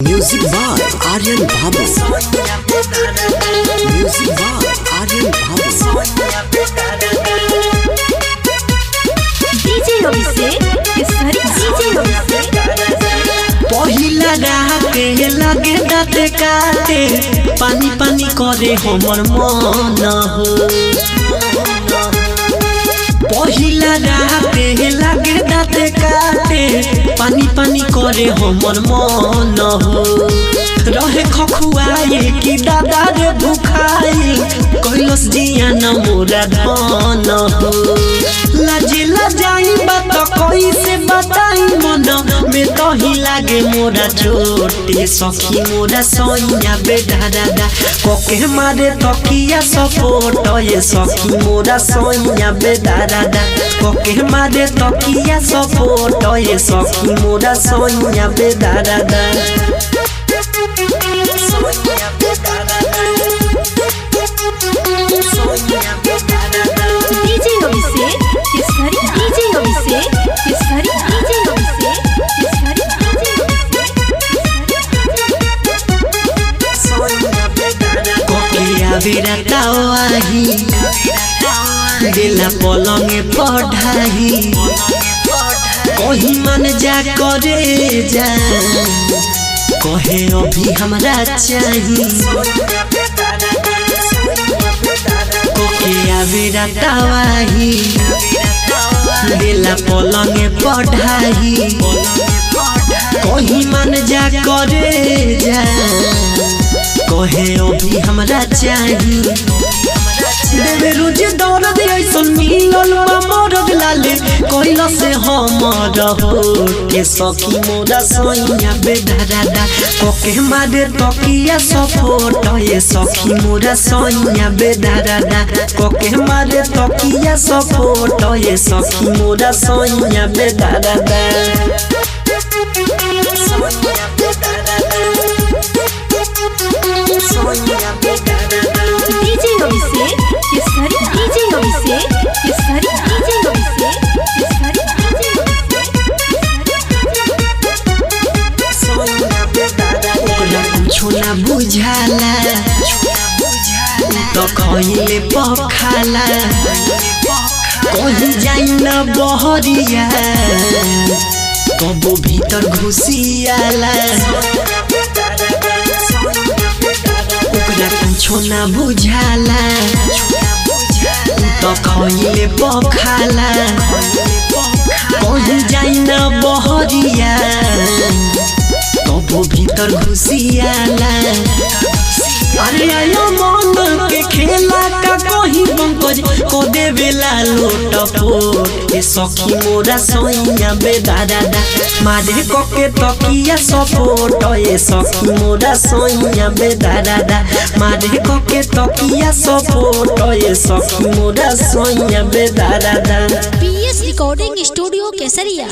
Music by Aryan बाबू। Music by Aryan बाबू। DJ Abhishek केसरी DJ Abhishek पहिला राते लगे दाते काटे पानी पानी करे हमर मन हो। पहिला राते लगे दाते काटे पानी पानी करे हमर मन हो। रहे खखुआए कि दादा रे भुखाई कैलस जिया न मोरा धन हो। लाजे लजाई बात कैसे बताई मन में तही लागे मोरा छोटे सखी मोरा सैया बेटा दादा कोके मारे तकिया सपोर्ट ये सखी मोरा सैया बेटा दादा कोके मारे तकिया सपोर्ट ये सखी मोरा सैया बेटा दादा। डीजे अभिषेक केसरी डीजे अभिषेक केसरी डीजे अभिषेक केसरी कोकिया बिरतावाही दिला पलंगे पढ़ाई कहीं मन जा करे जा कहे अभी हमरा चाहिए। कोकिया बिरतावाही दिला पलंगे पढ़ाई कहीं मन जा करे जा कहे अभी हमरा चाहिए। देवे रोज दर्द ऐसन मिलल बा मरद लाले कैला से हमर हो के सखी मोरा सैया बेटा दादा कोके मारे तकिया सपोर्ट ये सखी मोरा सैया बेटा दादा कोके मारे तकिया सपोर्ट ये सखी मोरा सैया बेटा दादा। डीजे अभिषेक केसरी डीजे अभिषेक केसरी डीजे अभिषेक केसरी ओकरा कुछो ना बुझाला तो खइले पखाला कहीं जाई ना बहरिया कबो भीतर घुसियाला। ओकरा कुछो ना बुझाला तो खइले पखाला कहीं जाई ना बहरिया कबो भीतर घुसियाला। अरे आयो मन के खेला का कहीं पंकज को देवेला लोट पोट ए सखी मोरा सैया बेटा दादा मारे कोके तकिया सपोर्ट ए सखी मोरा सैया बेटा दादा मारे कोके तकिया सपोर्ट ए सखी मोरा सैया बेटा दादा। पीएस रिकॉर्डिंग स्टूडियो केसरिया।